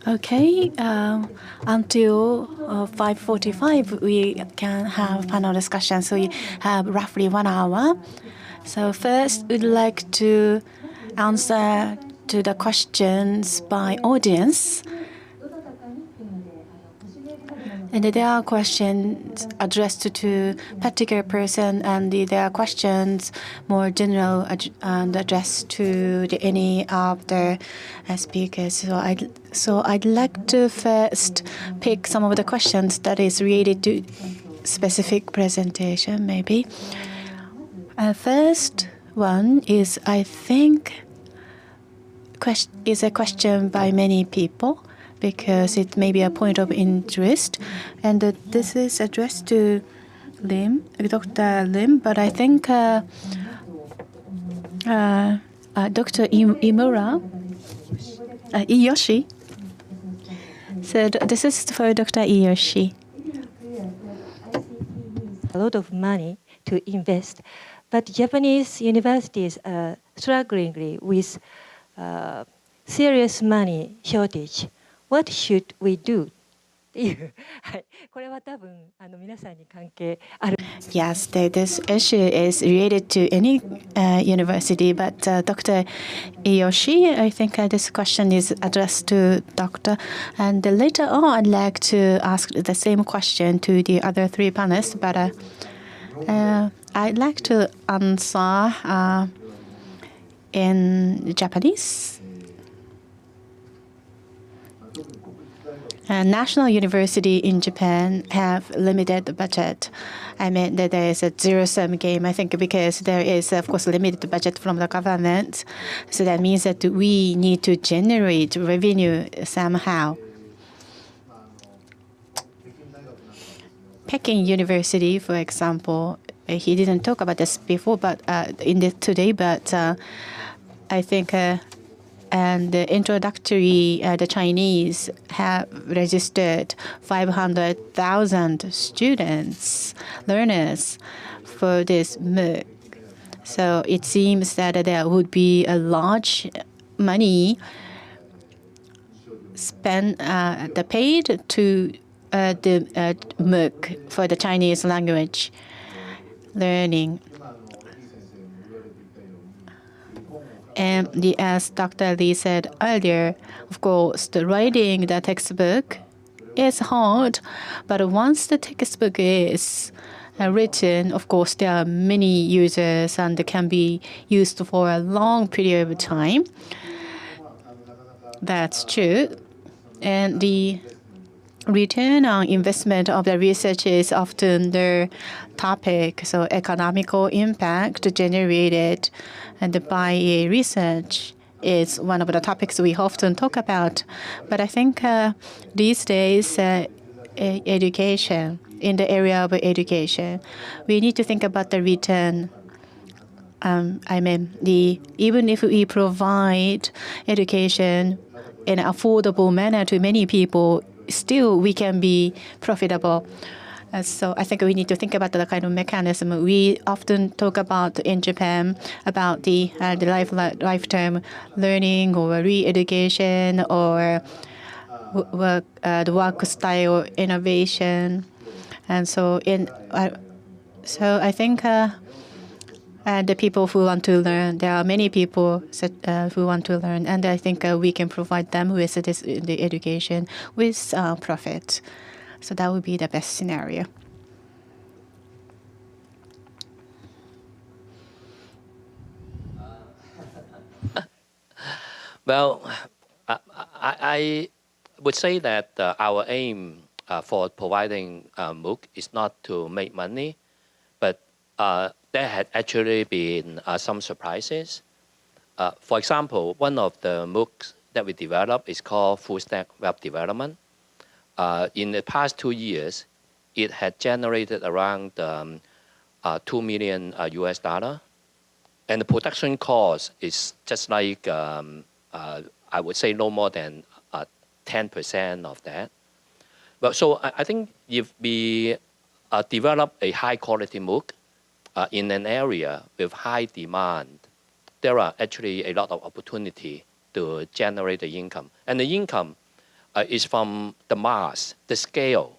Okay, until 5:45 we can have panel discussion, so we have roughly 1 hour. So first, we'd like to answer to the questions by audience. And there are questions addressed to particular person, and there are questions more general and addressed to any of the speakers. So I'd like to first pick some of the questions that is related to specific presentation, maybe. First one is, I think, is a question by many people, because it may be a point of interest. And this is addressed to Lim, Dr. Lim, but I think Dr. Iiyoshi. So this is for Dr. Iiyoshi. A lot of money to invest, but Japanese universities are struggling with serious money shortage. What should we do? Yes, this issue is related to any university, but Dr. Iiyoshi, I think this question is addressed to Doctor. And later on, I'd like to ask the same question to the other three panelists, but I'd like to answer in Japanese. National university in Japan have limited budget. I mean, that there is a zero-sum game, I think, because there is, of course, limited budget from the government. So that means that we need to generate revenue somehow. Peking University, for example, he didn't talk about this before, but today, but I think. And the introductory, the Chinese have registered 500,000 students, learners for this MOOC. So it seems that there would be a large money spent, paid to the MOOC for the Chinese language learning. And as Dr. Lee said earlier, of course, the writing the textbook is hard, but once the textbook is written, of course, there are many users and it can be used for a long period of time. That's true. And the return on investment of the research is often the topic. So economical impact generated and by research is one of the topics we often talk about. But I think these days, education, in the area of education, we need to think about the return. I mean, even if we provide education in an affordable manner to many people, still we can be profitable. So I think we need to think about the kind of mechanism. We often talk about in Japan about the lifetime learning or re-education or the work style innovation. And so I think the people who want to learn, there are many people who want to learn, and I think we can provide them with the education with profit. So that would be the best scenario. Well, I would say that our aim for providing MOOC is not to make money, but there had actually been some surprises. For example, one of the MOOCs that we developed is called Full Stack Web Development. In the past 2 years, it had generated around $2 million US. And the production cost is just like, I would say no more than 10% of that. But so I think if we develop a high quality MOOC in an area with high demand there are actually a lot of opportunity to generate the income. And the income is from the mass, the scale,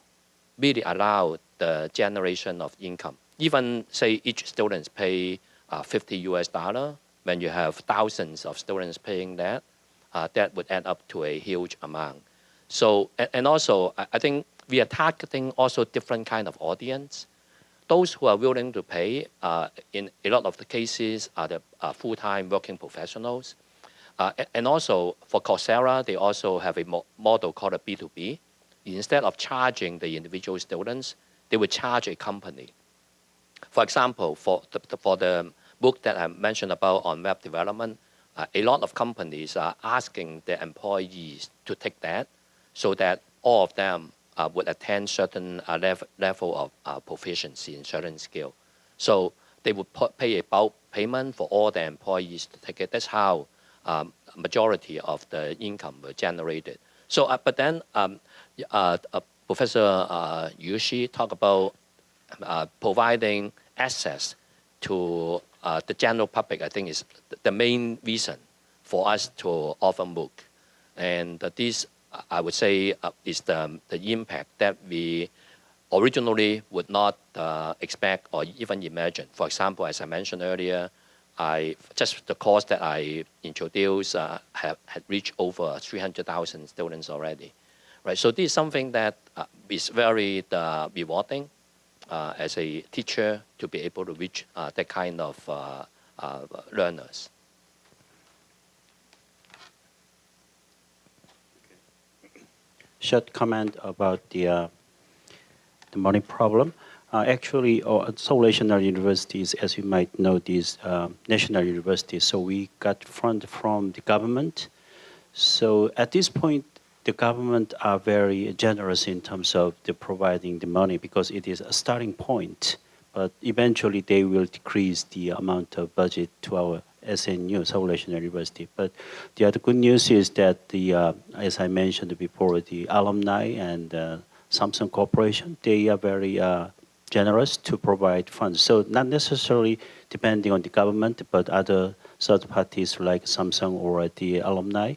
really allow the generation of income. Even say each student pay $50 when you have thousands of students paying that, that would add up to a huge amount. So, and also I think we are targeting also different kind of audience. Those who are willing to pay, in a lot of the cases, are the full-time working professionals. And also for Coursera, they also have a model called a B2B. Instead of charging the individual students, they would charge a company. For example, for the book that I mentioned about on web development, a lot of companies are asking their employees to take that so that all of them would attain certain level of proficiency in certain skill. So they would pay a bulk payment for all their employees to take it. That's how majority of the income were generated. So, but then Professor Iiyoshi talked about providing access to the general public. I think is the main reason for us to offer MOOC. And this, I would say, is the impact that we originally would not expect or even imagine. For example, as I mentioned earlier, just the course that I introduced had reached over 300,000 students already, right? So this is something that is very rewarding as a teacher to be able to reach that kind of learners. Short comment about the money problem. Actually, Seoul National Universities, as you might know, these national universities, so we got fund from the government. So at this point, the government are very generous in terms of the providing the money because it is a starting point. But eventually, they will decrease the amount of budget to our SNU, Seoul National University. But the other good news is that the, as I mentioned before, the alumni and Samsung Corporation, they are very generous to provide funds. So not necessarily depending on the government, but other third parties like Samsung or the alumni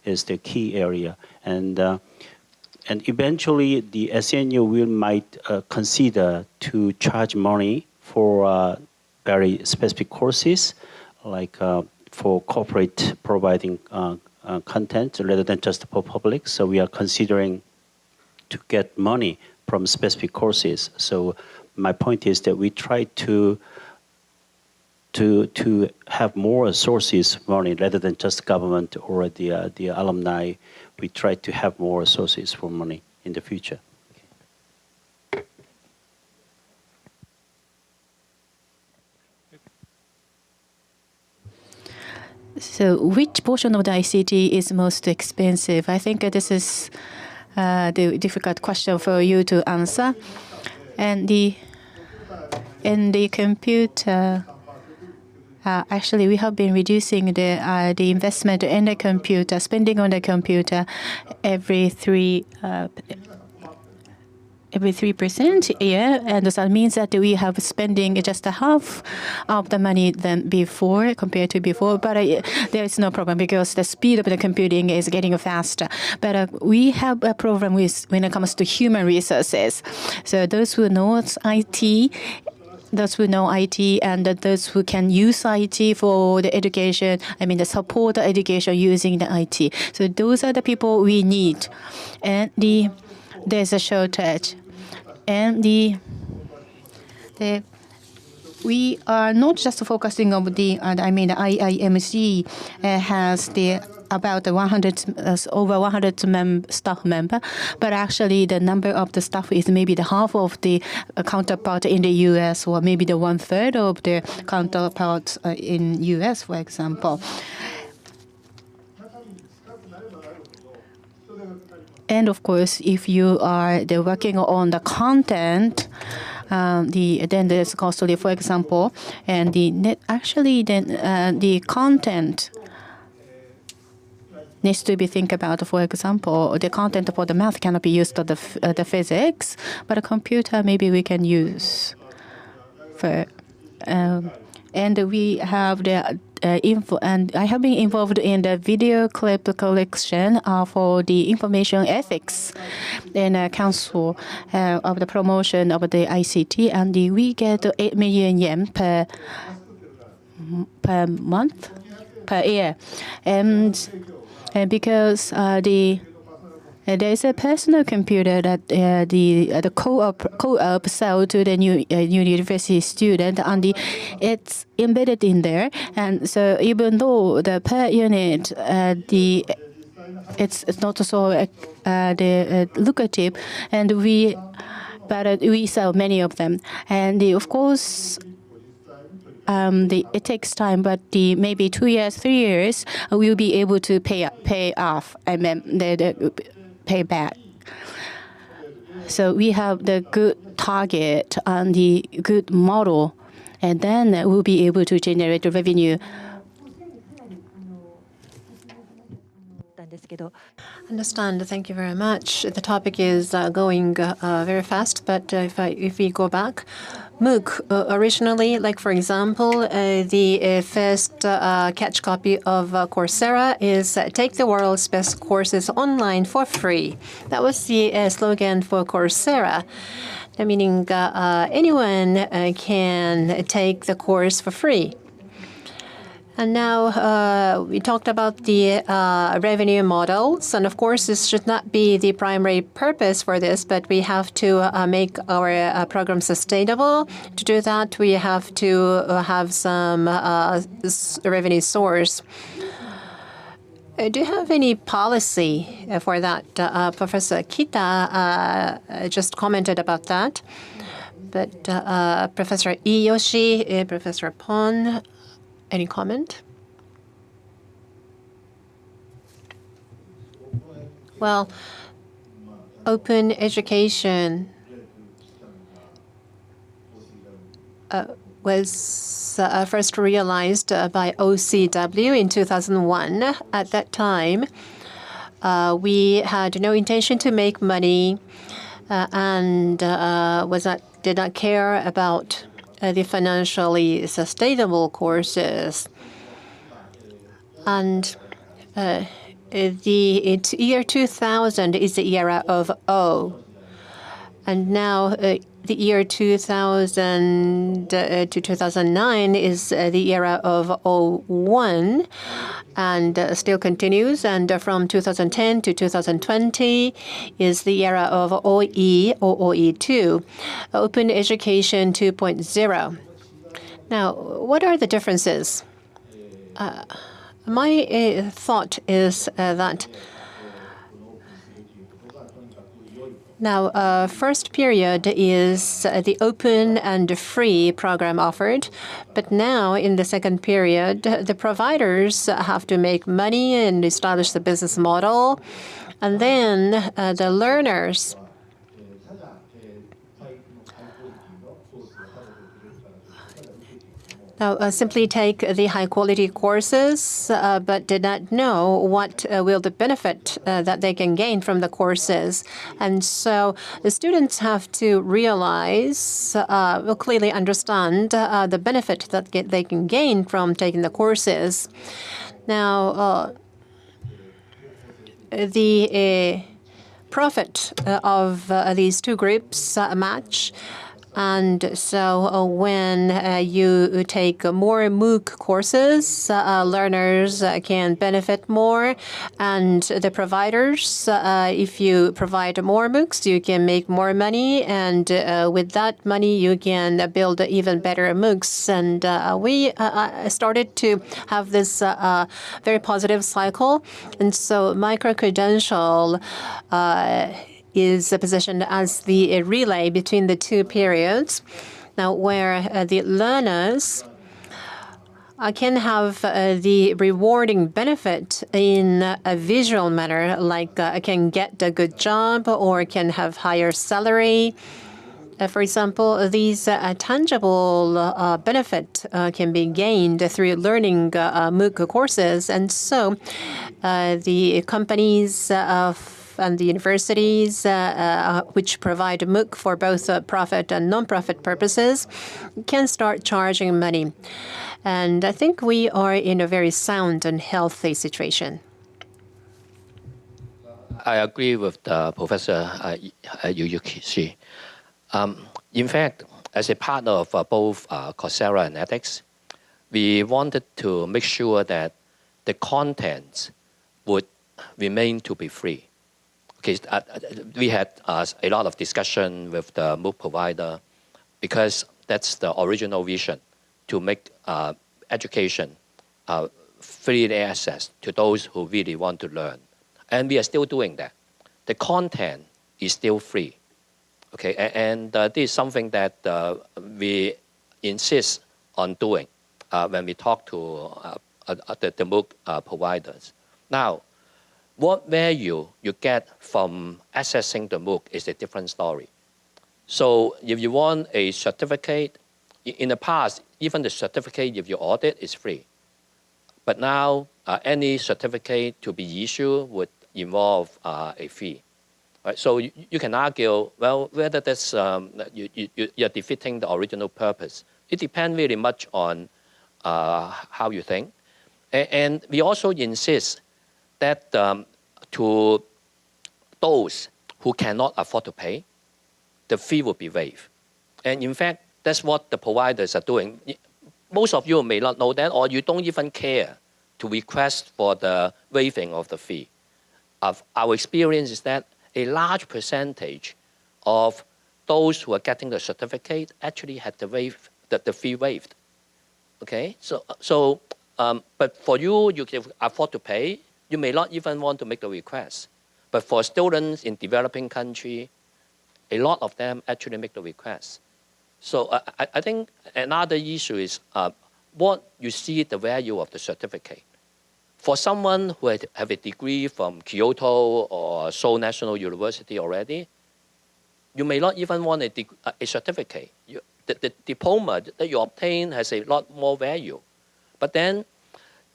is the key area. And eventually the SNU might consider to charge money for very specific courses, like for corporate providing content rather than just for public. So we are considering to get money from specific courses. So my point is that we try to have more sources money rather than just government or the alumni. We try to have more sources for money in the future. So which portion of the ICT is most expensive? I think this is the difficult question for you to answer. And in the computer, actually, we have been reducing the investment in the computer, spending on the computer every 3% a year, and that means that we have spending just half of the money than before, compared to before. But there is no problem because the speed of the computing is getting faster. But we have a problem with when it comes to human resources. So those who know IT. Those who know IT and those who can use IT for the education, I mean the support the education using the IT. So those are the people we need. And there's a shortage. And we are not just focusing on the, I mean the IIMC has about over 100 staff member, but actually the number of the staff is maybe the half of the counterpart in the U.S. or maybe the 1/3 of the counterparts in U.S., for example. And of course, if you are working on the content, then there's costly, for example, and the content needs to be think about. For example, the content for the math cannot be used to the physics, but a computer maybe we can use for. And we have the I have been involved in the video clip collection for the information ethics in council of the promotion of the ICT, and we get 8 million yen per month, per year, and because there is a personal computer that the co-op sell to the new university student, and it's embedded in there. And so even though the per unit it's not so lucrative, and we sell many of them, and of course. It takes time, but maybe 2 years, 3 years, we'll be able to pay off. I mean, the pay back. So we have the good target and the good model, and then we'll be able to generate revenue. Understand. Thank you very much. The topic is going very fast, but if we go back, MOOC originally, like for example, the first catch copy of Coursera is take the world's best courses online for free. That was the slogan for Coursera, meaning anyone can take the course for free. And now we talked about the revenue models. And of course, this should not be the primary purpose for this, but we have to make our program sustainable. To do that, we have to have some revenue source. Do you have any policy for that? Professor Kita just commented about that. But Professor Iiyoshi, Professor Pong, any comment? Well, open education was first realized by OCW in 2001. At that time, we had no intention to make money and did not care about the financially sustainable courses. And the year 2000 is the era of O. And now the year 2000 to 2009 is the era of O1, and still continues. And from 2010 to 2020 is the era of OE or OE2, Open Education 2.0. Now, what are the differences? My thought is that now, first period is the open and free program offered. But now, in the second period, the providers have to make money and establish the business model. And then the learners now simply take the high-quality courses, but did not know what will the benefit that they can gain from the courses. And so the students have to realize, will clearly understand the benefit that they can gain from taking the courses. Now, the profit of these two groups match. And so when you take more MOOC courses, learners can benefit more. And the providers, if you provide more MOOCs, you can make more money. And with that money, you can build even better MOOCs. And we started to have this very positive cycle. And so micro-credential is positioned as the relay between the two periods. Now, where the learners can have the rewarding benefit in a visual manner, like can get a good job or can have higher salary. For example, these tangible benefit can be gained through learning MOOC courses. And so the companies and the universities which provide MOOC for both profit and non-profit purposes can start charging money. And I think we are in a very sound and healthy situation. I agree with Professor Iiyoshi. In fact, as a part of both Coursera and edX, we wanted to make sure that the contents would remain to be free. Okay, we had a lot of discussion with the MOOC provider because that's the original vision, to make education freely access to those who really want to learn. And we are still doing that. The content is still free. Okay, and this is something that we insist on doing when we talk to the MOOC providers. Now, what value you get from accessing the MOOC is a different story. So if you want a certificate, in the past, even the certificate, if you audit, is free. But now, any certificate to be issued would involve a fee. Right? So you can argue, well, whether that's, you're defeating the original purpose. It depends really much on how you think. And we also insist that to those who cannot afford to pay, the fee will be waived. And in fact, that's what the providers are doing. Most of you may not know that, or you don't even care to request for the waiving of the fee. Our experience is that a large percentage of those who are getting the certificate actually had the fee waived. Okay, but for you can afford to pay, you may not even want to make the request. But for students in developing country, a lot of them actually make the request. So I think another issue is what you see the value of the certificate. For someone who have a degree from Kyoto or Seoul National University already, you may not even want a certificate. The diploma that you obtain has a lot more value. But then,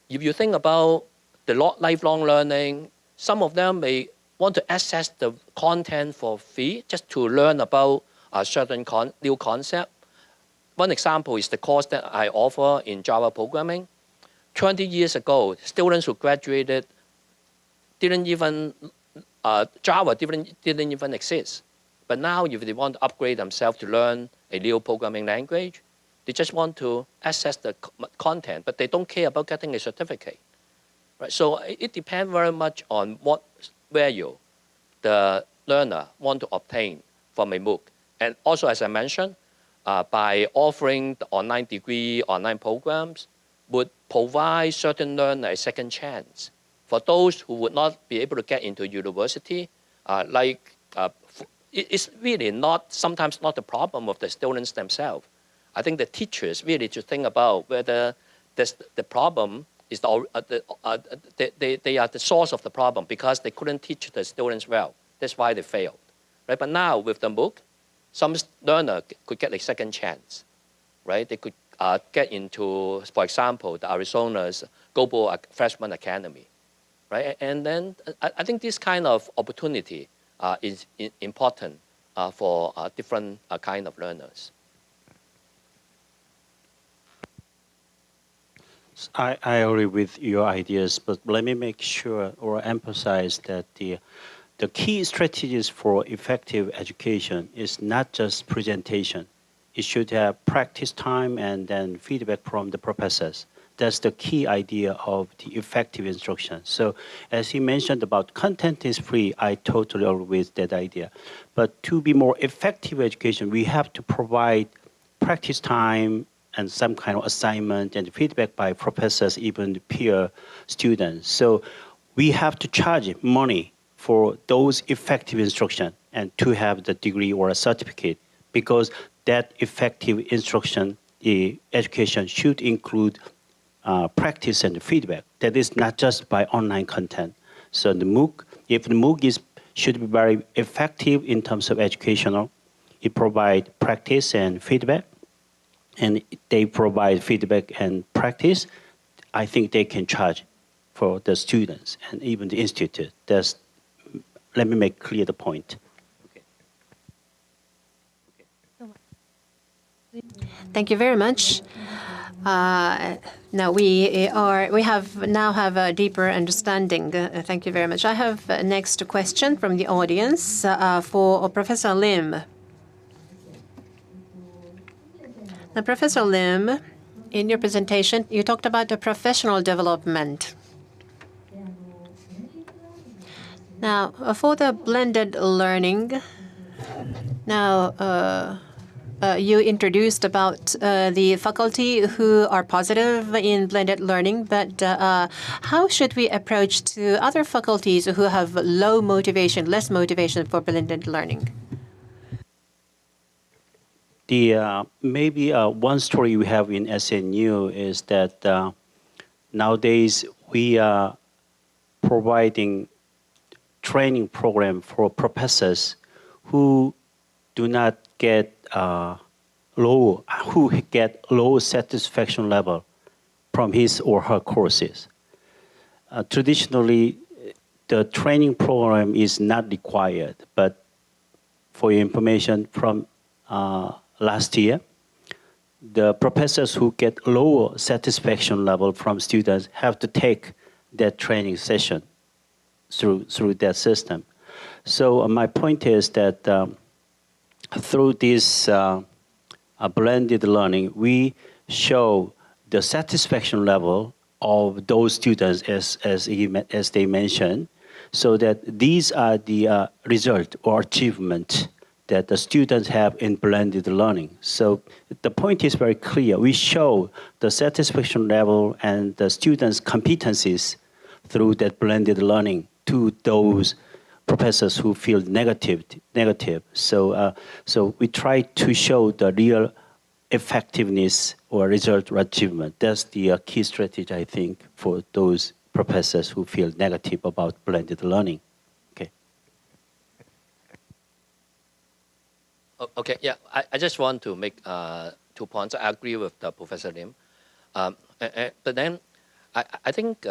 if you think about the lifelong learning, some of them may want to access the content for free just to learn about a certain new concept. One example is the course that I offer in Java programming. 20 years ago, students who graduated didn't even, Java didn't even exist. But now if they want to upgrade themselves to learn a new programming language, they just want to access the content, but they don't care about getting a certificate. Right? So it depends very much on what value the learner want to obtain from a MOOC. And also, as I mentioned, by offering the online degree, online programs, would provide certain learners a second chance. For those who would not be able to get into university, it's really sometimes not the problem of the students themselves. I think the teachers really should think about whether the problem is they are the source of the problem because they couldn't teach the students well. That's why they failed. Right? But now with the MOOC, some learner could get a second chance. Right? They could get into, for example, the Arizona's Global Freshman Academy. Right? And then I think this kind of opportunity is important for different kind of learners. I agree with your ideas, but let me make sure or emphasize that the key strategies for effective education is not just presentation. It should have practice time and then feedback from the professors. That's the key idea of the effective instruction. So as he mentioned about content is free, I totally agree with that idea. But to be more effective education, we have to provide practice time and some kind of assignment and feedback by professors, even peer students. So we have to charge money for those effective instruction and to have the degree or a certificate, because that effective instruction, the education should include practice and feedback. That is not just by online content. So the MOOC, if the MOOC should be very effective in terms of educational, it provides practice and feedback, and they provide feedback and practice, I think they can charge for the students and even the institute. That's let me make clear the point. Thank you very much. Now we have a deeper understanding. Thank you very much. I have next question from the audience for Professor Lim. Now, Professor Lim, in your presentation, you talked about the professional development. Now, for the blended learning, now. You introduced about the faculty who are positive in blended learning, but how should we approach to other faculties who have low motivation, less motivation for blended learning? Maybe one story we have in SNU is that nowadays we are providing training program for professors who do not get low satisfaction level from his or her courses. Traditionally, the training program is not required, but for your information, from last year, the professors who get lower satisfaction level from students have to take that training session through that system. So my point is that through this blended learning, we show the satisfaction level of those students as they mentioned, so that these are the result or achievement that the students have in blended learning. So the point is very clear. We show the satisfaction level and the students' competencies through that blended learning to those professors who feel negative. So we try to show the real effectiveness or result or achievement. That's the key strategy, I think, for those professors who feel negative about blended learning. Okay. Okay, yeah, I just want to make 2 points. I agree with Professor Lim. But then I think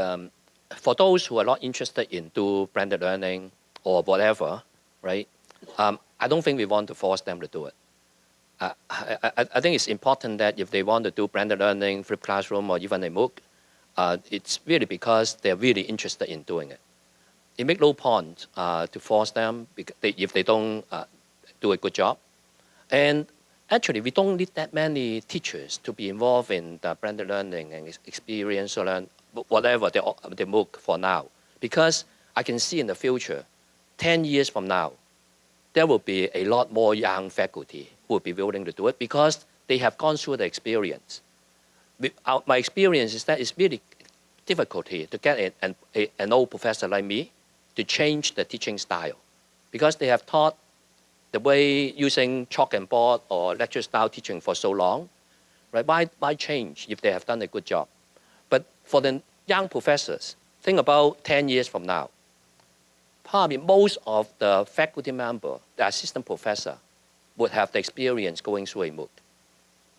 for those who are not interested in do blended learning or whatever, right? I don't think we want to force them to do it. I think it's important that if they want to do blended learning, flipped classroom, or even a MOOC, it's really because they're really interested in doing it. It makes no point to force them if they don't do a good job. And actually, we don't need that many teachers to be involved in the blended learning and experiential learning, whatever the MOOC for now. Because I can see in the future, 10 years from now, there will be a lot more young faculty who will be willing to do it because they have gone through the experience. My experience is that it's really difficult to get an old professor like me to change the teaching style because they have taught the way using chalk and board or lecture style teaching for so long, right? Why change if they have done a good job? But for the young professors, think about 10 years from now. Probably most of the faculty member, the assistant professor, would have the experience going through a MOOC.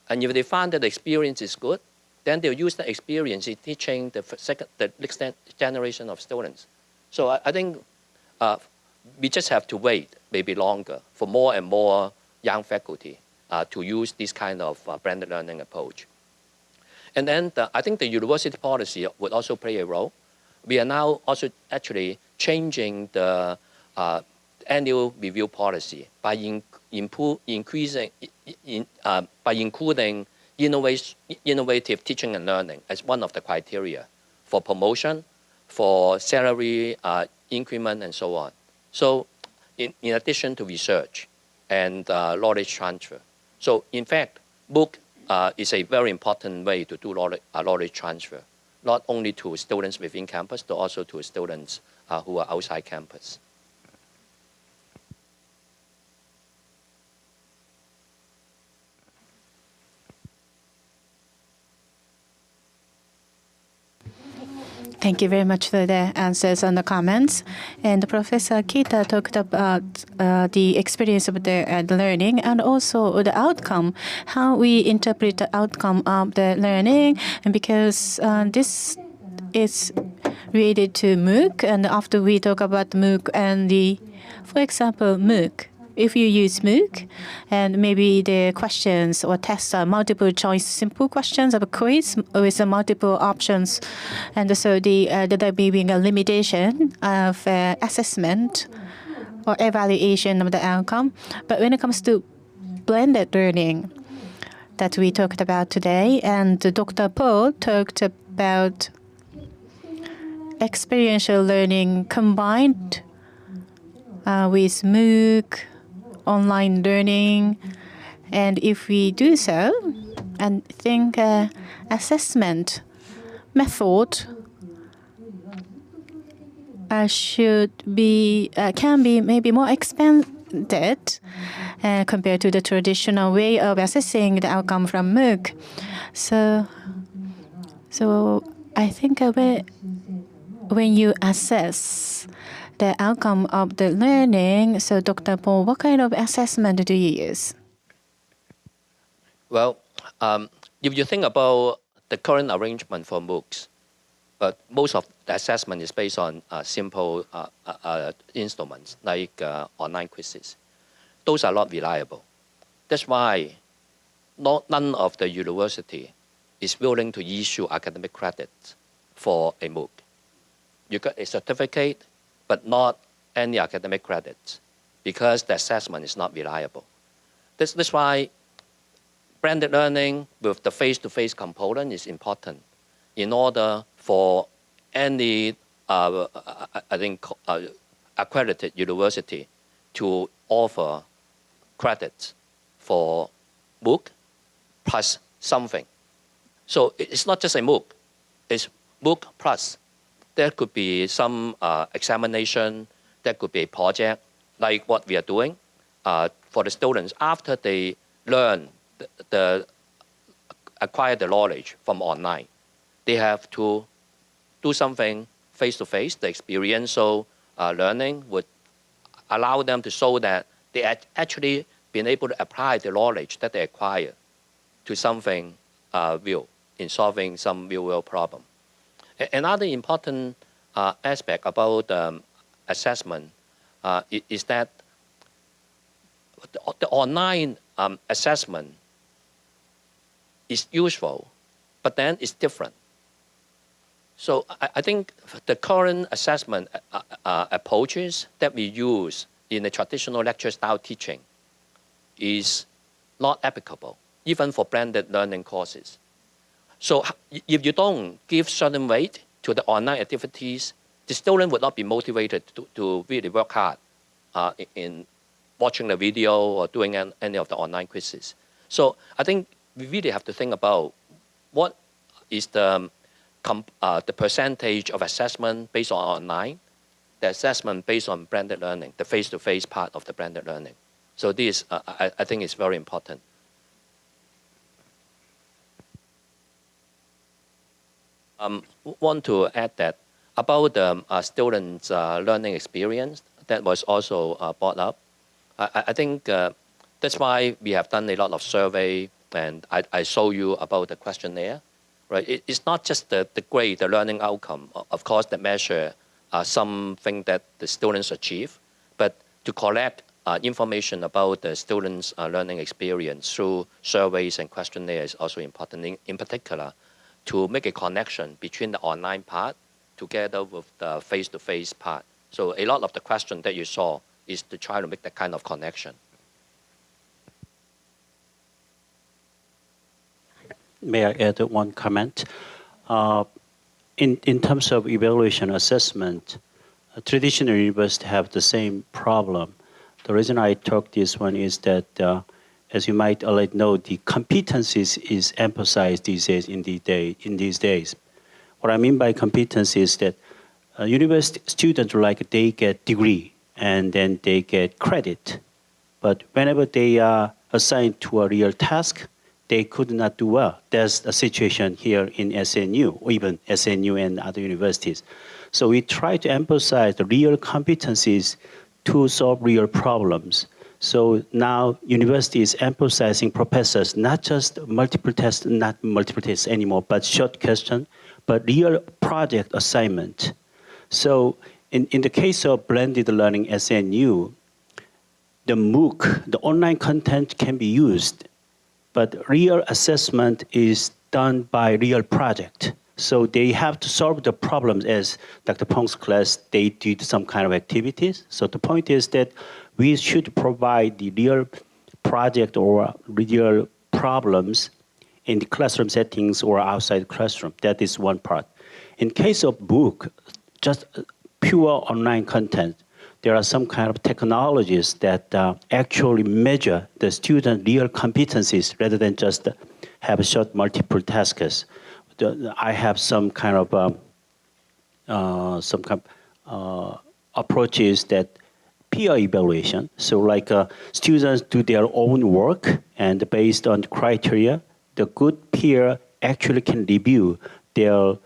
And if they find that the experience is good, then they'll use the experience in teaching the next generation of students. So I think we just have to wait maybe longer for more and more young faculty to use this kind of blended learning approach. And then I think the university policy would also play a role. We are now also actually changing the annual review policy by including innovative teaching and learning as one of the criteria for promotion, for salary increment, and so on. So in addition to research and knowledge transfer. So in fact, MOOC is a very important way to do knowledge transfer, not only to students within campus, but also to students who are outside campus. Thank you very much for the answers and the comments. And Professor Kita talked about the experience of the learning and also the outcome, how we interpret the outcome of the learning. And because this is related to MOOC, and after we talk about MOOC and the For example, MOOC. If you use MOOC, and maybe the questions or tests are multiple choice simple questions of a quiz with multiple options, and so there being a limitation of assessment or evaluation of the outcome. But when it comes to blended learning that we talked about today, and Dr. Paul talked about experiential learning combined with MOOC, online learning, and if we do so, I think assessment method can be maybe more expanded compared to the traditional way of assessing the outcome from MOOC. So I think when you assess the outcome of the learning, so Dr. Paul, what kind of assessment do you use? Well, if you think about the current arrangement for MOOCs, but most of the assessment is based on simple instruments like online quizzes. Those are not reliable. That's why none of the university is willing to issue academic credits for a MOOC. You got a certificate, but not any academic credits because the assessment is not reliable. That's why blended learning with the face-to-face component is important in order for any, accredited university to offer credits for MOOC plus something. So it's not just a MOOC, it's MOOC plus. There could be some examination, there could be a project like what we are doing for the students after they learn acquire the knowledge from online. They have to do something face-to-face. The experiential learning would allow them to show that they actually been able to apply the knowledge that they acquire to something real in solving some real-world problem. Another important aspect about assessment is that the online assessment is useful, but then it's different. So I think the current assessment approaches that we use in the traditional lecture style teaching is not applicable, even for blended learning courses. So if you don't give certain weight to the online activities, the student would not be motivated to really work hard in watching the video or doing any of the online quizzes. So I think we really have to think about what is the percentage of assessment based on online, the assessment based on blended learning, the face-to-face part of the blended learning. So this, I think, is very important. Want to add that about the students' learning experience that was also brought up. I think that's why we have done a lot of survey, and I show you about the questionnaire. Right? It's not just the grade, the learning outcome, of course, that measure something that the students achieve, but to collect information about the students' learning experience through surveys and questionnaires is also important, in particular, to make a connection between the online part together with the face-to-face part. So a lot of the question that you saw is to try to make that kind of connection. May I add one comment? In terms of evaluation assessment, traditional universities have the same problem. The reason I talk this one is that, as you might already know, the competencies is emphasized these days in these days. What I mean by competency is that university students, they get degree and then they get credit. But whenever they are assigned to a real task, they could not do well. That's the situation here in SNU, or even SNU and other universities. So we try to emphasize the real competencies to solve real problems. So now university is emphasizing professors, not just multiple tests, not multiple tests anymore, but short question, but real project assignment. So in the case of blended learning SNU, the MOOC, the online content can be used, but real assessment is done by real project. So they have to solve the problems as Dr. Pong's class, they did some kind of activities. So the point is that we should provide the real project or real problems in the classroom settings or outside the classroom. That is one part. In case of book, just pure online content, there are some kind of technologies that actually measure the student real competencies rather than just have short multiple tasks. I have some kind of approaches that peer evaluation. So like students do their own work, and based on criteria, the good peer actually can review their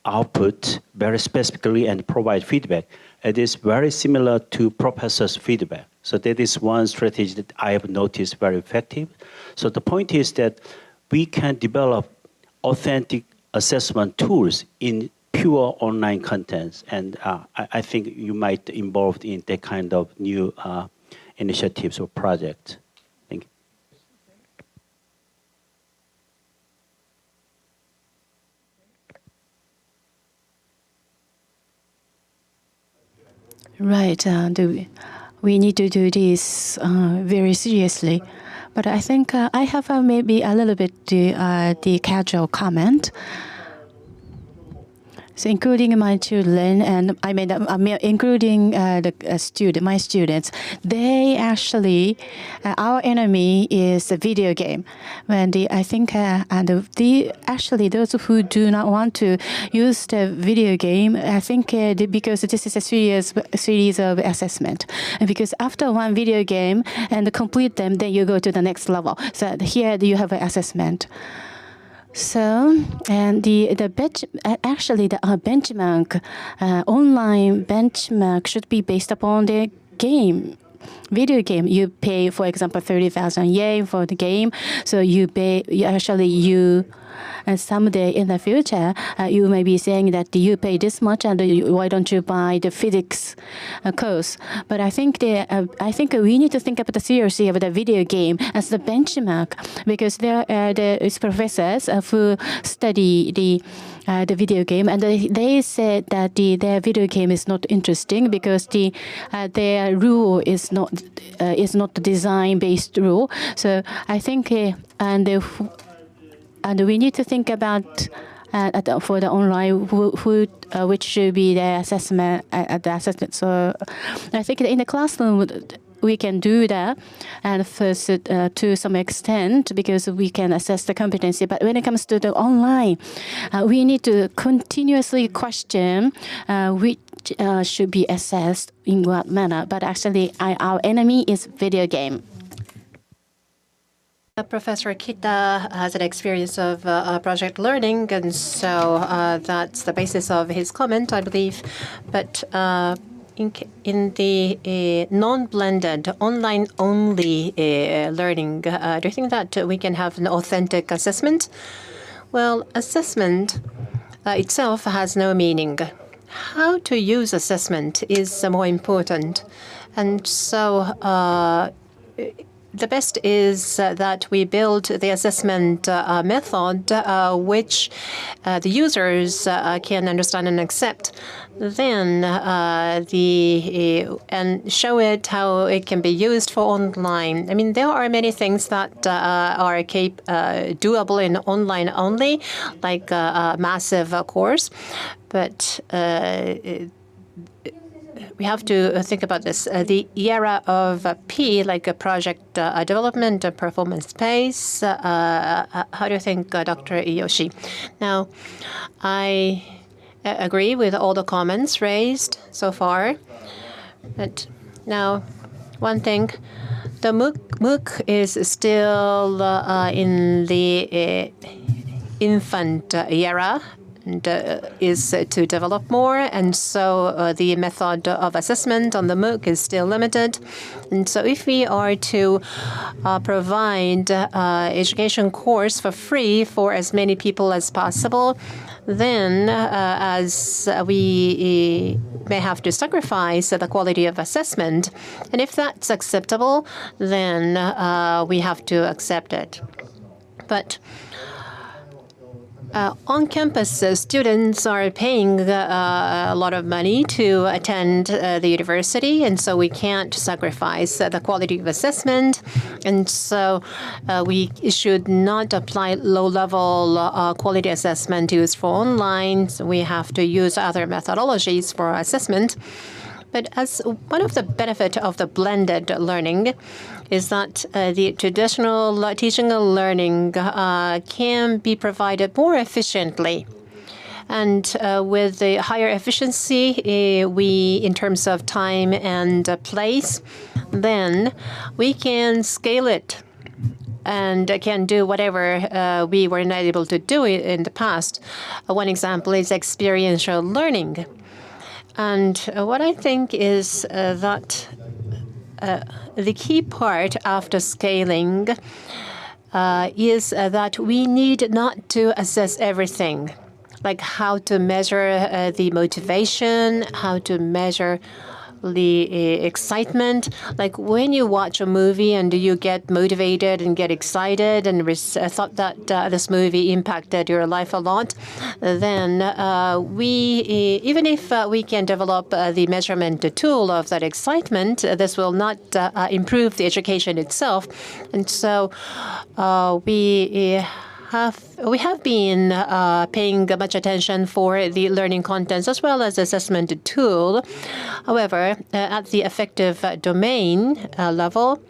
output very specifically and provide feedback. It is very similar to professor's feedback. So that is one strategy that I have noticed very effective. So the point is that we can develop authentic assessment tools in pure online contents. And I think you might be involved in that kind of new initiatives or projects. Thank you. Right. We need to do this very seriously. But I think I have maybe a little bit the casual comment. So including my children, and I mean, including my students, they actually, our enemy is the video game. And I think, actually those who do not want to use the video game, I think because this is a series of assessment. And because after one video game and complete them, then you go to the next level. So here you have an assessment. So, and the benchmark, online benchmark should be based upon the game. Video game, you pay, for example, 30,000 yen for the game. So you pay, and someday in the future, you may be saying that you pay this much, and why don't you buy the physics course? But I think we need to think about the seriously of the video game as the benchmark, because there are professors who study the video game, and they said that their video game is not interesting because their rule is not the design-based rule. So I think and we need to think about for the online which should be the assessment So I think in the classroom we can do that, and first to some extent because we can assess the competency. But when it comes to the online, we need to continuously question which should be assessed in what manner. But actually, our enemy is video game. Professor Kita has an experience of project learning, and so that's the basis of his comment, I believe. But in the non-blended, online-only learning, do you think that we can have an authentic assessment? Well, assessment itself has no meaning. How to use assessment is more important. And so the best is that we build the assessment method which the users can understand and accept. Then and show it how it can be used for online. I mean, there are many things that are doable in online only, like a massive course, but we have to think about this. The era of P, like a project development, a performance space. How do you think, Dr. Iiyoshi? Now, I agree with all the comments raised so far. But now, one thing, the MOOC is still in the infant era. is to develop more, and so the method of assessment on the MOOC is still limited. And so if we are to provide education course for free for as many people as possible, then as we may have to sacrifice the quality of assessment. And if that's acceptable, then we have to accept it. But on campus, students are paying a lot of money to attend the university, and so we can't sacrifice the quality of assessment. And so we should not apply low-level quality assessment used for online. So we have to use other methodologies for assessment. But as one of the benefits of the blended learning is that the traditional teaching and learning can be provided more efficiently. And with the higher efficiency, in terms of time and place, then we can scale it and can do whatever we were not able to do in the past. One example is experiential learning. And what I think is that the key part after scaling is that we need not to assess everything, like how to measure the motivation, how to measure the excitement. Like when you watch a movie and you get motivated and get excited and thought that this movie impacted your life a lot, then even if we can develop the measurement tool of that excitement, this will not improve the education itself. And so we have been paying much attention for the learning contents as well as assessment tool. However, at the effective domain level,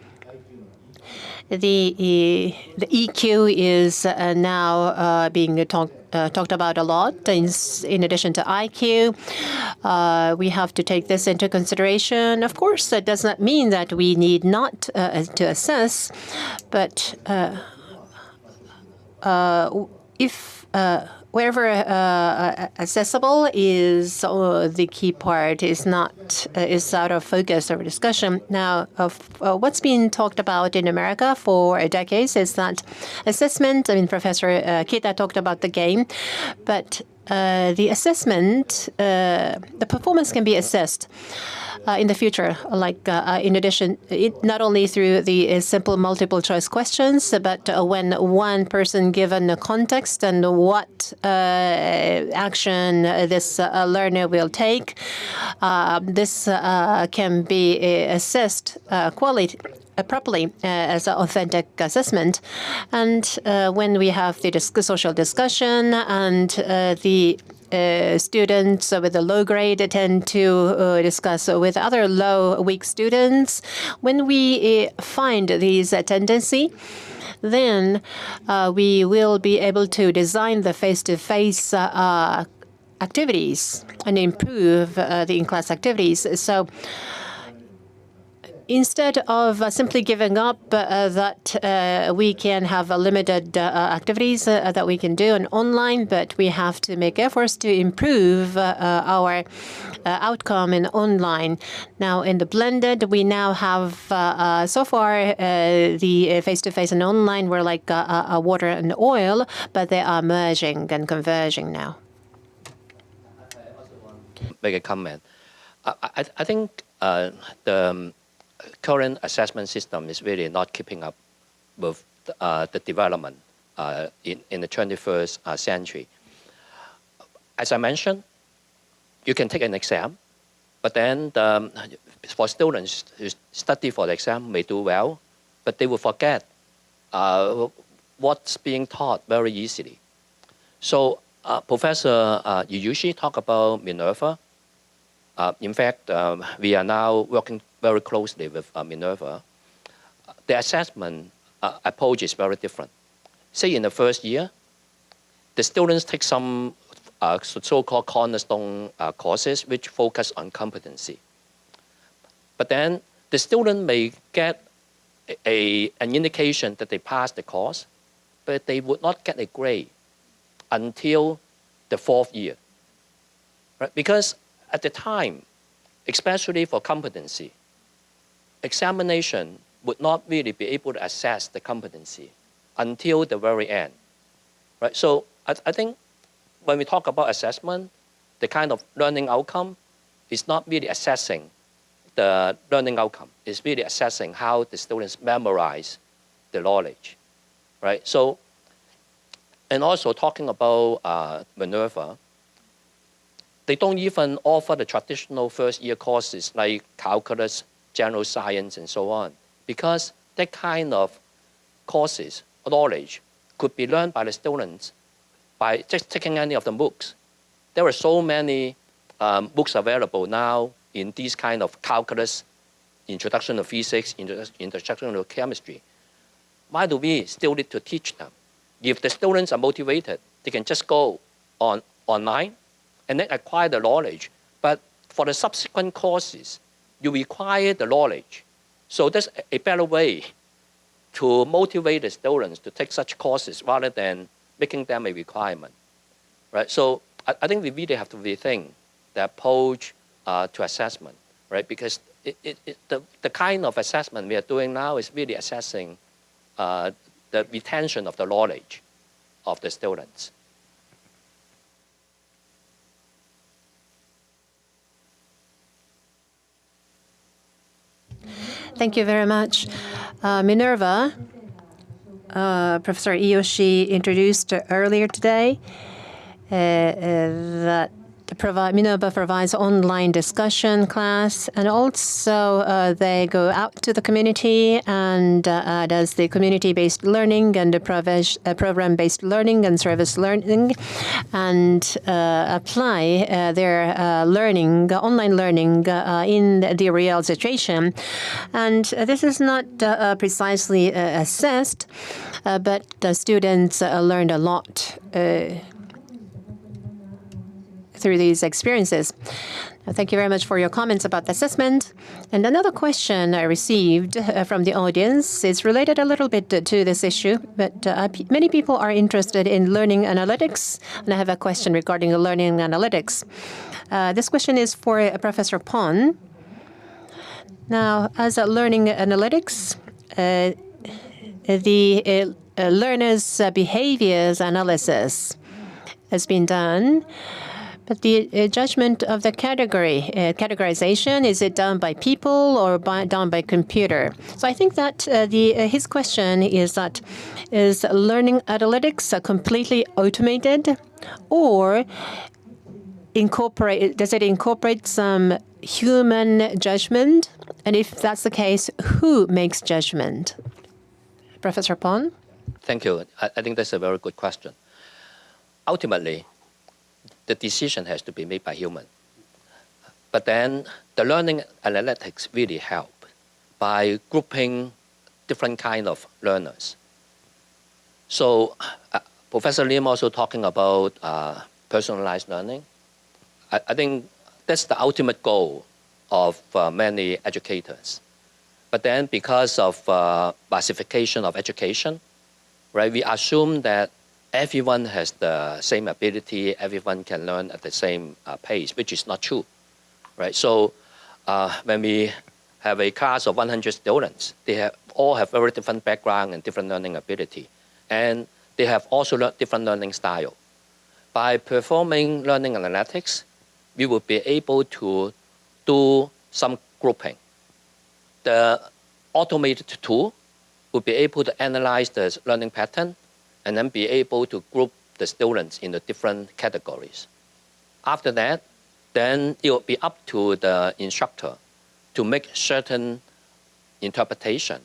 the EQ is now being talked about a lot. In addition to IQ, we have to take this into consideration. Of course, that does not mean that we need not to assess, but if wherever accessible is the key part is out of focus or discussion. Now, what's been talked about in America for decades is that assessment. I mean, Professor Kita talked about the game, but the assessment, the performance can be assessed in the future, like in addition, not only through the simple multiple choice questions, but when one person given a context and what action this learner will take, this can be assessed properly as an authentic assessment. And when we have the social discussion and the students with a low grade tend to discuss with other weak students. When we find these tendency, then we will be able to design the face-to-face activities and improve the in-class activities. So instead of simply giving up that we can have limited activities that we can do online, but we have to make efforts to improve our outcome in online. Now, in the blended, we now have, so far, the face-to-face and online were like water and oil, but they are merging and converging now. Make a comment. I think the current assessment system is really not keeping up with the development in the 21st century. As I mentioned, you can take an exam, but then for students who study for the exam may do well, but they will forget what's being taught very easily. So Professor Iiyoshi talked about Minerva. In fact, we are now working very closely with Minerva. The assessment approach is very different. Say in the first year, the students take some so-called cornerstone courses which focus on competency. But then the student may get an indication that they passed the course, but they would not get a grade until the fourth year, right? Because at the time, especially for competency, examination would not really be able to assess the competency until the very end, right? So I think when we talk about assessment, the kind of learning outcome is not really assessing the learning outcome. It's really assessing how the students memorize the knowledge, right? So, and also talking about Minerva, they don't even offer the traditional first-year courses like calculus, general science, and so on, because that kind of courses, knowledge, could be learned by the students by just taking any of the MOOCs. There are so many books available now in these kind of calculus, introduction to physics, introduction to chemistry. Why do we still need to teach them? If the students are motivated, they can just go online and then acquire the knowledge. But for the subsequent courses, you require the knowledge. So that's a better way to motivate the students to take such courses rather than making them a requirement, right? So I think we really have to rethink the approach to assessment, right? Because the kind of assessment we are doing now is really assessing the retention of the knowledge of the students. Thank you very much. Minerva, Professor Iiyoshi introduced earlier today that Minerva provides online discussion class, and also they go out to the community and does the community-based learning and the program-based learning and service learning, and apply their learning, online learning, in the real situation. And this is not precisely assessed, but the students learned a lot through these experiences. Thank you very much for your comments about the assessment. And another question I received from the audience is related a little bit to this issue, but many people are interested in learning analytics, and I have a question regarding learning analytics. This question is for Professor Pong. Now, as a learning analytics, the learner's behaviors analysis has been done. But the judgment of the categorization, is it done by people or done by computer? So I think that his question is that, is learning analytics completely automated, or does it incorporate some human judgment? And if that's the case, who makes judgment? Professor Pong? Thank you. I think that's a very good question. Ultimately, the decision has to be made by human. But then the learning analytics really help by grouping different kind of learners. So Professor Lim also talking about personalized learning. I think that's the ultimate goal of many educators. But then because of massification of education, right, we assume that everyone has the same ability, everyone can learn at the same pace, which is not true, right? So when we have a class of 100 students, they all have very different background and different learning ability. And they have also different learning style. By performing learning analytics, we will be able to do some grouping. The automated tool will be able to analyze the learning pattern and then be able to group the students into different categories. After that, then it will be up to the instructor to make certain interpretation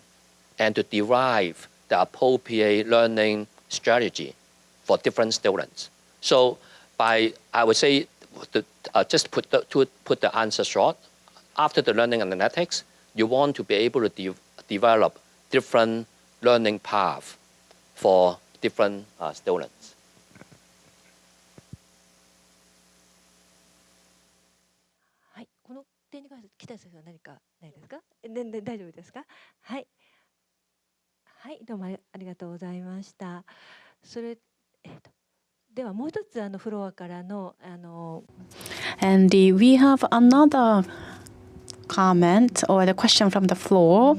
and to derive the appropriate learning strategy for different students. So I would say, just put the answer short, after the learning analytics, you want to be able to develop different learning paths for different students. はい、この点に関して北先生は何かないですか？大丈夫ですか？はい、はい、どうもありがとうございました。それ、ではもう一つフロアからのAnd we have another comment or the question from the floor.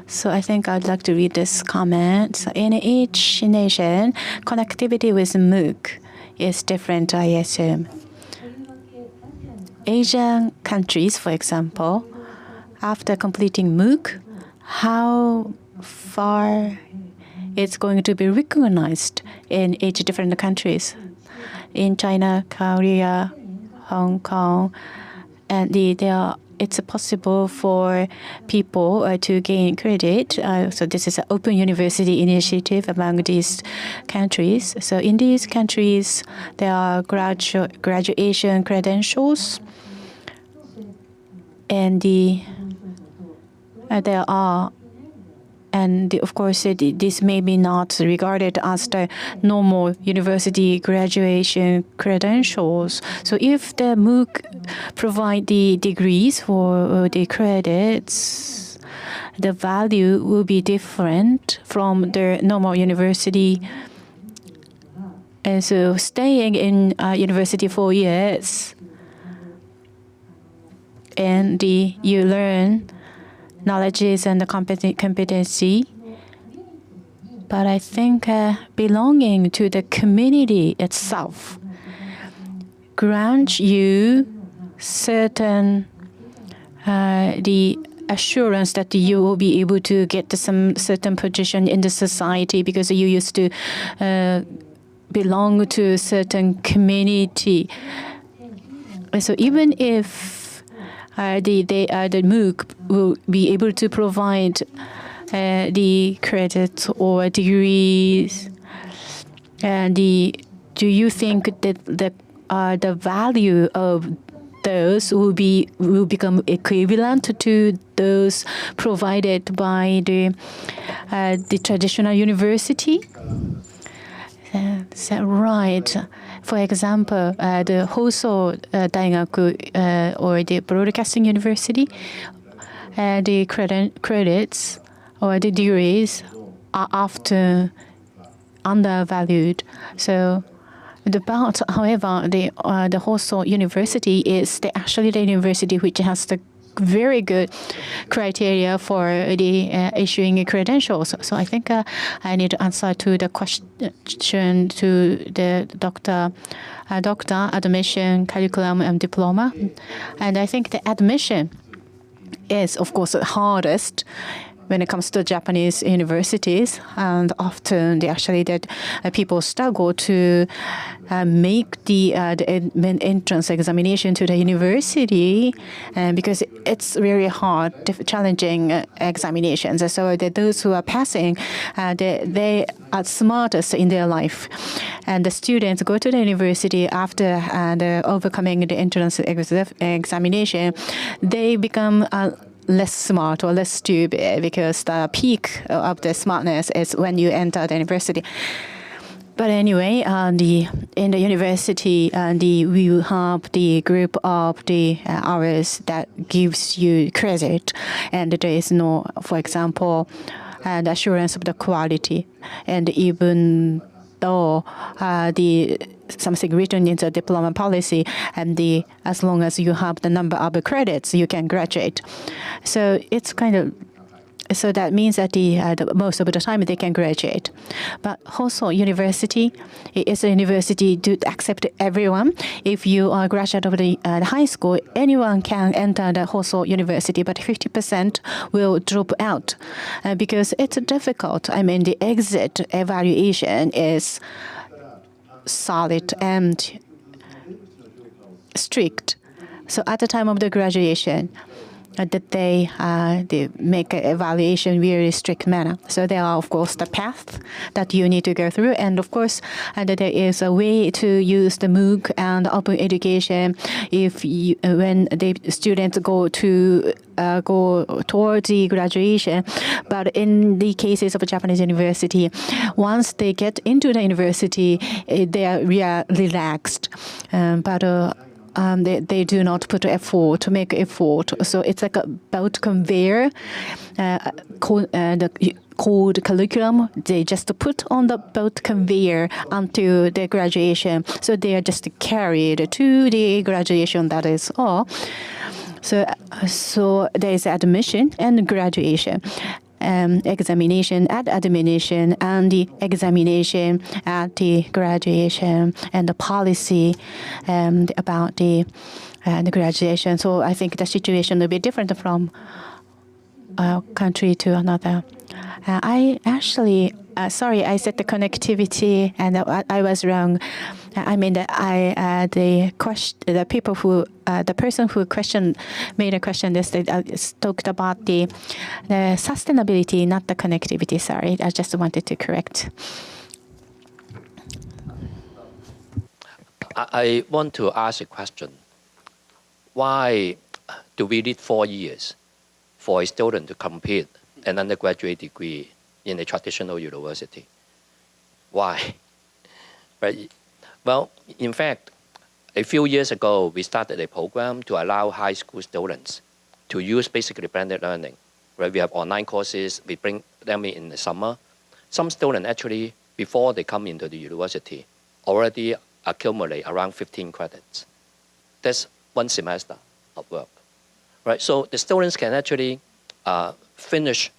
So I think I'd like to read this comment. So in each nation, connectivity with MOOC is different, I assume. Asian countries, for example, after completing MOOC, how far it's going to be recognized in each different countries? In China, Korea, Hong Kong, and it's possible for people to gain credit. So this is an open university initiative among these countries. So in these countries, there are graduation credentials, and there are. And of course, this may be not regarded as the normal university graduation credentials. So if the MOOC provide the degrees for the credits, the value will be different from the normal university. And so staying in university 4 years, and you learn knowledges and the competency, but I think belonging to the community itself grants you certain the assurance that you will be able to get to some certain position in the society because you used to belong to a certain community. So even if the MOOC will be able to provide the credits or degrees, and do you think that the value of those will become equivalent to those provided by the traditional university? Is that right? For example, the Hoso Daigaku or the Broadcasting University, the credits or the degrees are often undervalued. So, however, the Hoso University is actually the university which has the very good criteria for the issuing credentials. So I think I need to answer to the question to the doctor admission, curriculum, and diploma. And I think the admission is, of course, the hardest when it comes to Japanese universities, and often that people struggle to make the entrance examination to the university, because it's very hard, challenging examinations. So those who are passing, they are smartest in their life, and the students go to the university after overcoming the entrance examination. They become less smart or less stupid, because the peak of the smartness is when you enter the university. But anyway, in the university, we will have the group of the hours that gives you credit, and there is no, for example, the assurance of the quality. And even though something written in the diploma policy, and as long as you have the number of credits, you can graduate. So it's kind of, so that means that the most of the time they can graduate. But Hoso University is a university to accept everyone. If you are a graduate of the high school, anyone can enter the Hoso University, but 50% will drop out because it's difficult. I mean, the exit evaluation is solid and strict. So at the time of the graduation, that they make an evaluation in very strict manner. So there are, of course, the path that you need to go through, and of course, there is a way to use the MOOC and open education when the students go towards the graduation. But in the cases of a Japanese university, once they get into the university, they are relaxed. But they do not put effort to make effort. So it's like a belt conveyor. The code curriculum they just put on the belt conveyor until their graduation. So they are just carried to the graduation. That is all. So there is admission and graduation. Examination at admission and the examination at the graduation and the policy about the graduation. So I think the situation will be different from country to another. I actually, sorry, I said the connectivity and I was wrong. I mean that the person who made a question this talked about the sustainability, not the connectivity. Sorry, I just wanted to correct. I want to ask a question. Why do we need 4 years for a student to complete an undergraduate degree in a traditional university? Why? Right? Well, in fact, a few years ago, we started a program to allow high school students to use basically blended learning. Right? We have online courses, we bring them in the summer. Some students actually, before they come into the university, already accumulate around 15 credits. That's 1 semester of work. Right? So the students can actually finish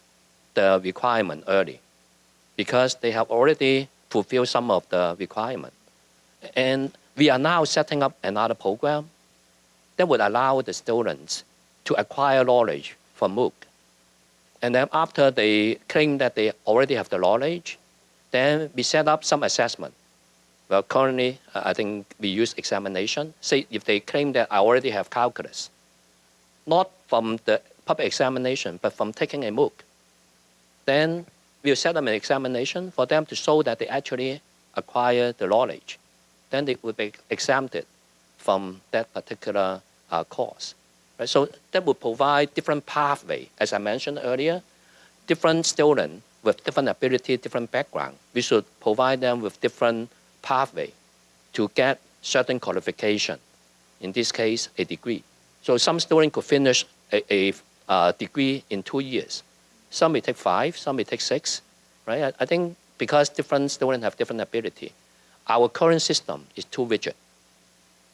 the requirement early because they have already fulfilled some of the requirement. And we are now setting up another program that would allow the students to acquire knowledge from MOOC. And then after they claim that they already have the knowledge, then we set up some assessment. Well, currently, I think we use examination. Say if they claim that I already have calculus, not from the public examination, but from taking a MOOC, then we'll set them an examination for them to show that they actually acquire the knowledge. Then they will be exempted from that particular course. Right? So that will provide different pathway. As I mentioned earlier, different students with different ability, different background. We should provide them with different pathway to get certain qualification. In this case, a degree. So some students could finish a degree in 2 years. Some may take 5, some may take 6. Right? I think because different students have different ability. Our current system is too rigid,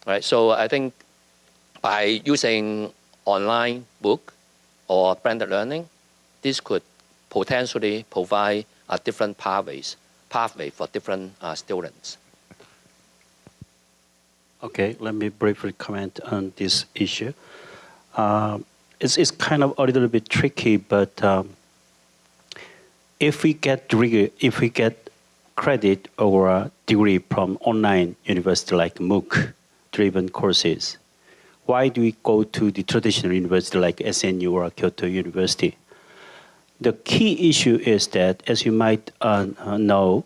right? So I think by using online book or blended learning, this could potentially provide different pathway for different students. Okay, let me briefly comment on this issue. It's kind of a little bit tricky, but if we get credit or a degree from online university like MOOC-driven courses, why do we go to the traditional university like SNU or Kyoto University? The key issue is that, as you might know,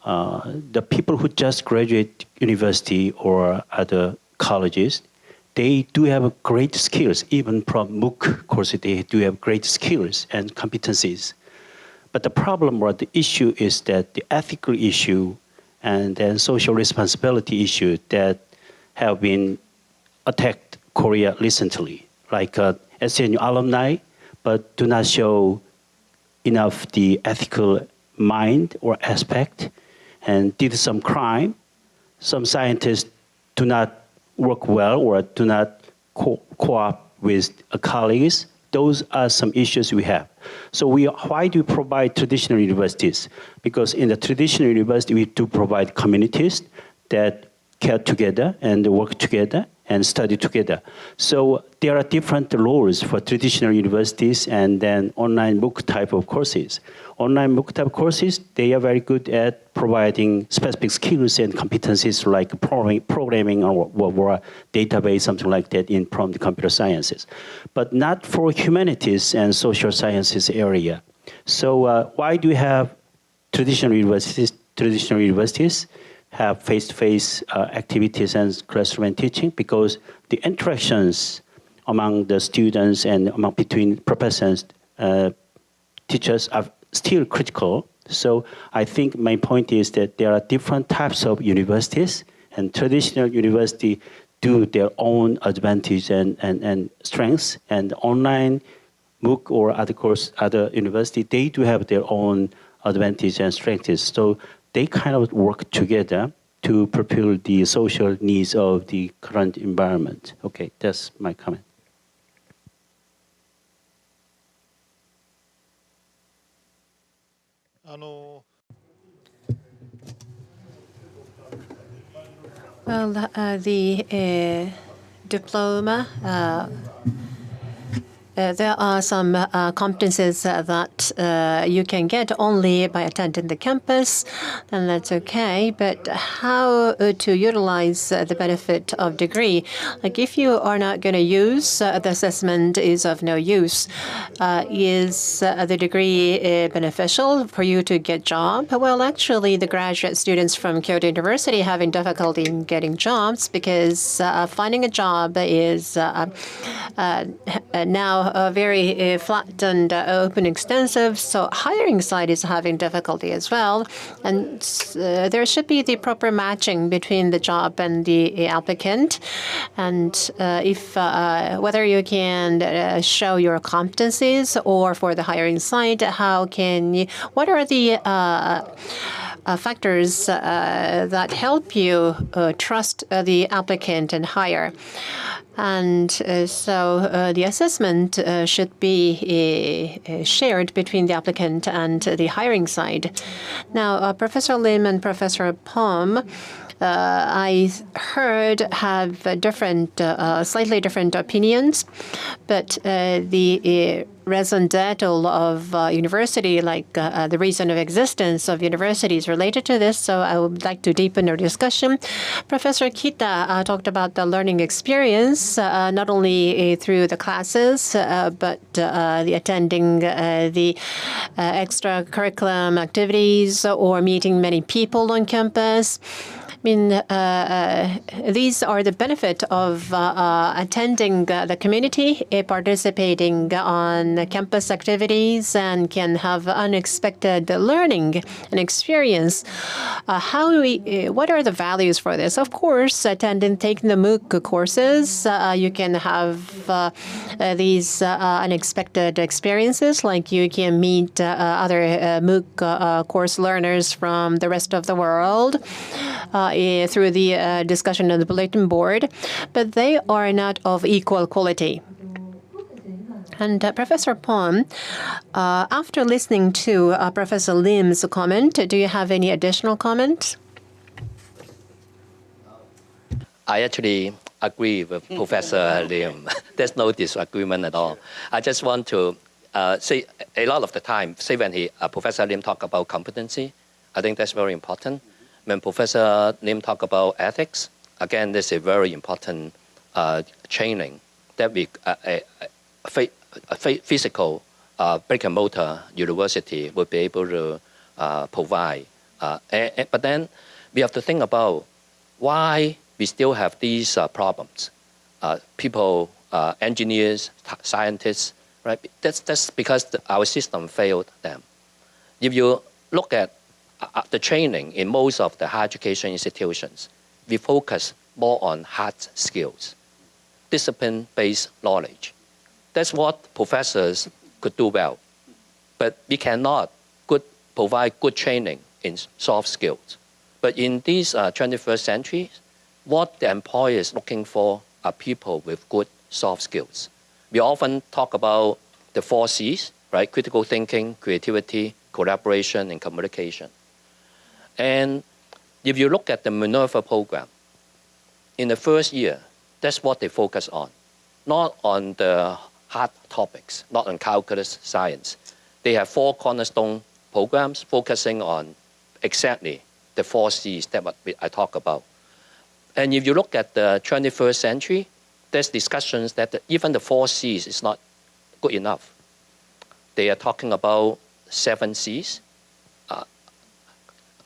the people who just graduate university or other colleges, they do have great skills. Even from MOOC courses, they do have great skills and competencies. But the problem or the issue is that the ethical issue and then social responsibility issue that have been attacked Korea recently, like SNU alumni, but do not show enough the ethical mind or aspect and did some crime. Some scientists do not work well or do not co-op with colleagues. Those are some issues we have. So why do we provide traditional universities? Because in the traditional university, we do provide communities that care together and work together and study together. So there are different roles for traditional universities and then online MOOC type of courses. Online MOOC type courses, they are very good at providing specific skills and competencies like programming or database, something like that from the computer sciences, but not for humanities and social sciences area. So why do we have traditional universities? Traditional universities have face-to-face activities and classroom teaching because the interactions among the students and between professors, teachers are still critical. So I think my point is that there are different types of universities, and traditional university do their own advantage and strengths. And online MOOC or other university, they do have their own advantage and strengths. So they kind of work together to fulfill the social needs of the current environment. Okay, that's my comment. Well, the diploma, there are some competencies that you can get only by attending the campus, and that's okay. But how to utilize the benefit of degree? Like if you are not going to use the assessment is of no use. Is the degree beneficial for you to get job? Well, actually, the graduate students from Kyoto University having difficulty in getting jobs because finding a job is now very flat and open, extensive. So hiring side is having difficulty as well. And there should be the proper matching between the job and the applicant. And if whether you can show your competencies or for the hiring side, how can you, what are the factors that help you trust the applicant and hire? And so the assessment should be shared between the applicant and the hiring side. Now, Professor Lim and Professor Pong, I heard have different, slightly different opinions, but the raison d'etre of university, like the reason of existence of universities related to this. So I would like to deepen our discussion. Professor Kita talked about the learning experience, not only through the classes, but the attending the extracurriculum activities or meeting many people on campus. I mean, these are the benefit of attending the community, participating on campus activities, and can have unexpected learning and experience. How do we? What are the values for this? Of course, taking the MOOC courses, you can have these unexpected experiences, like you can meet other MOOC course learners from the rest of the world. Through the discussion on the bulletin board, but they are not of equal quality. And Professor Pong, after listening to Professor Lim's comment, do you have any additional comments? I actually agree with Professor Lim. There's no disagreement at all. I just want to say a lot of the time, say when Professor Lim talk about competency, I think that's very important. When Professor Lim talk about ethics, again, this is a very important training that we physical brick and mortar university would be able to provide. But then we have to think about why we still have these problems. People, engineers, scientists, right? That's because our system failed them. If you look at the training in most of the higher education institutions, we focus more on hard skills, discipline-based knowledge. That's what professors could do well. But we cannot provide good training in soft skills. But in this 21st century, what the employer is looking for are people with good soft skills. We often talk about the 4 C's, right? Critical thinking, creativity, collaboration, and communication. And if you look at the Minerva program, in the first year, that's what they focus on. Not on the hard topics, not on calculus, science. They have 4 cornerstone programs focusing on exactly the 4 C's that I talk about. And if you look at the 21st century, there's discussions that even the 4 C's is not good enough. They are talking about 7 C's.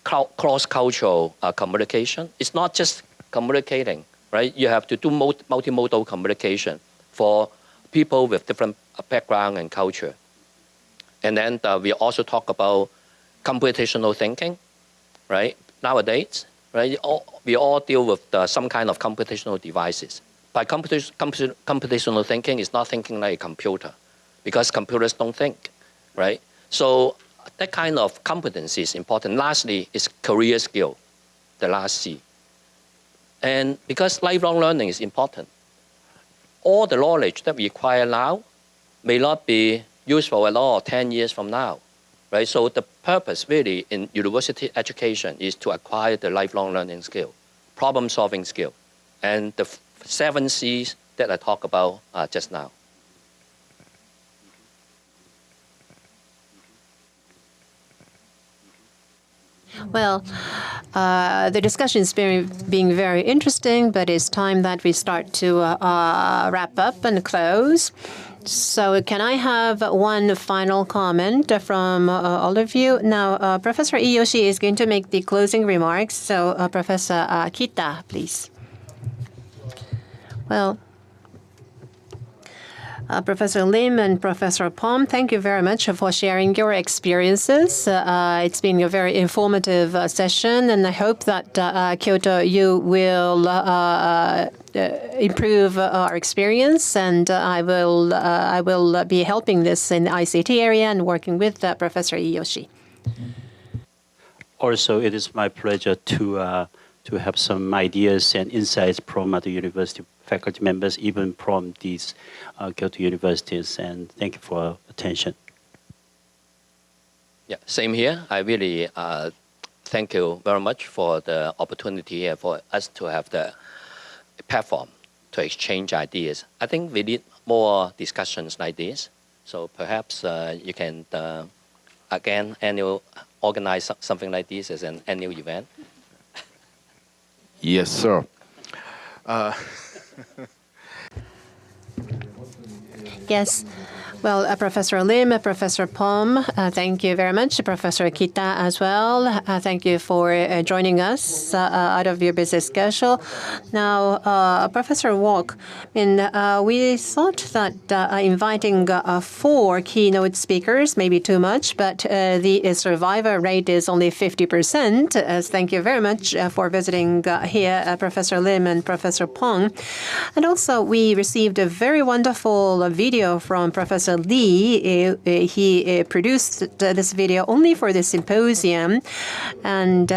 Cross-cultural communication. It's not just communicating, right? You have to do multimodal communication for people with different background and culture. And then we also talk about computational thinking, right? Nowadays, right? We all deal with some kind of computational devices. But computational thinking is not thinking like a computer, because computers don't think, right? So that kind of competency is important. Lastly, is career skill, the last C. And because lifelong learning is important, all the knowledge that we acquire now may not be useful at all 10 years from now, right? So the purpose really in university education is to acquire the lifelong learning skill, problem-solving skill, and the 7 C's that I talked about just now. Well, the discussion is being very interesting, but it's time that we start to wrap up and close. So can I have one final comment from all of you? Now, Professor Iiyoshi is going to make the closing remarks. So Professor Kita, please. Well, Professor Lim and Professor Pong, thank you very much for sharing your experiences. It's been a very informative session, and I hope that Kyoto, you will improve our experience, and I will be helping this in the ICT area and working with Professor Iiyoshi. Also, it is my pleasure to have some ideas and insights from other university faculty members, even from these Kyoto universities, and thank you for attention. Yeah, same here. I really thank you very much for the opportunity for us to have the platform to exchange ideas. I think we need more discussions like this. So perhaps you can, again, organize something like this as an annual event. Yes, sir. Yes. Well, Professor Lim, Professor Pong, thank you very much. Professor Kita as well. Thank you for joining us out of your busy schedule. Now, Professor Walk, we thought that inviting 4 keynote speakers may be too much, but the survival rate is only 50%. Thank you very much for visiting here, Professor Lim and Professor Pong. And also, we received a very wonderful video from Professor Lee. He produced this video only for the symposium, and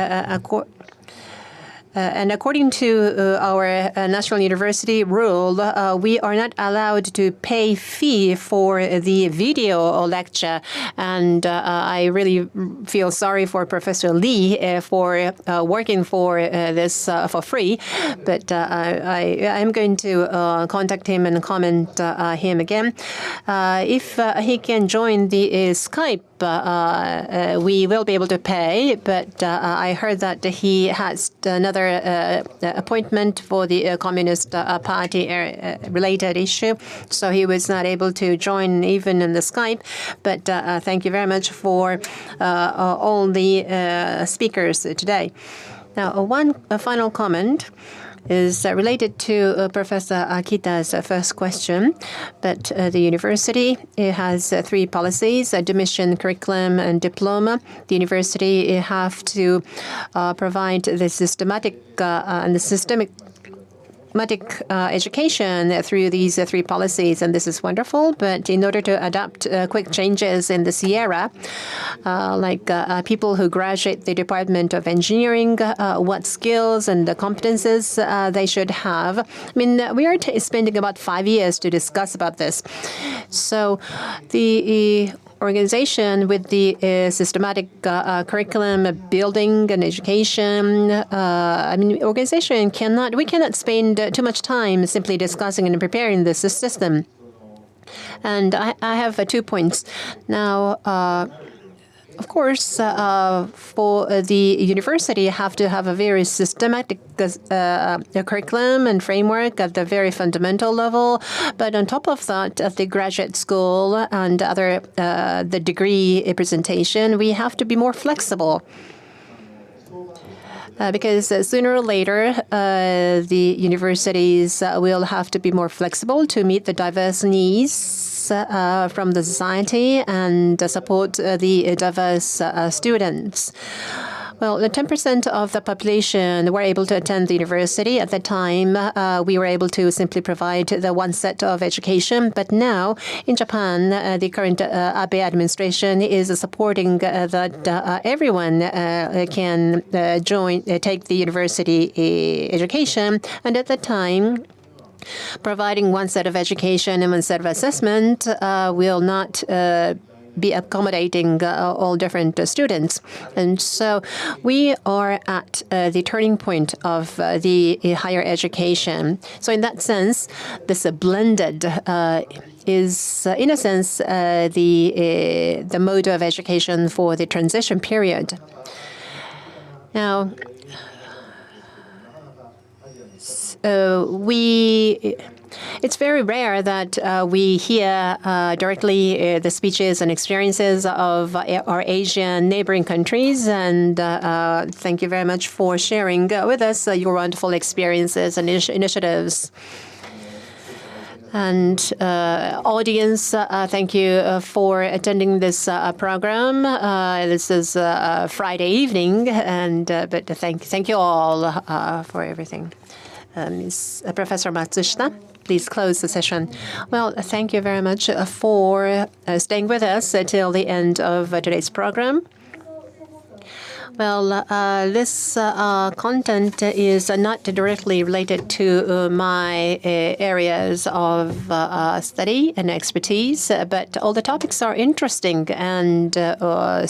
according to our National University rule, we are not allowed to pay fee for the video lecture. And I really feel sorry for Professor Lee for working for this for free. But I'm going to contact him and comment him again. If he can join the Skype, we will be able to pay, but I heard that he has another appointment for the Communist Party related issue, so he was not able to join even in the Skype. But thank you very much for all the speakers today. Now, one final comment is related to Professor Akita's first question. But the university has 3 policies: admission, curriculum, and diploma. The university have to provide the systematic and the systemic education through these 3 policies, and this is wonderful. But in order to adapt quick changes in this era, like people who graduate the Department of Engineering, what skills and the competences they should have. I mean, we are spending about 5 years to discuss about this. So the organization with the systematic curriculum building and education. I mean, organization we cannot spend too much time simply discussing and preparing this system. And I have 2 points. Now, of course, for the university, you have to have a very systematic curriculum and framework at the very fundamental level. But on top of that, at the graduate school and other the degree presentation, we have to be more flexible. Because sooner or later, the universities will have to be more flexible to meet the diverse needs from the society and support the diverse students. Well, the 10% of the population were able to attend the university. At that time, we were able to simply provide the one set of education. But now, in Japan, the current Abe administration is supporting that everyone can take the university education. And at that time, providing one set of education and one set of assessment will not be accommodating all different students. And so we are at the turning point of the higher education. So in that sense, this blended is, in a sense, the mode of education for the transition period. Now, it's very rare that we hear directly the speeches and experiences of our Asian neighboring countries. And thank you very much for sharing with us your wonderful experiences and initiatives. And audience, thank you for attending this program. This is Friday evening, and but thank you all for everything. Professor Matsushita, please close the session. Well, thank you very much for staying with us till the end of today's program. Well, this content is not directly related to my areas of study and expertise, but all the topics are interesting and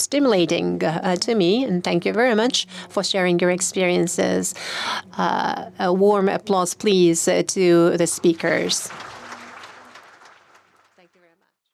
stimulating to me. And thank you very much for sharing your experiences. A warm applause, please, to the speakers. Thank you very much.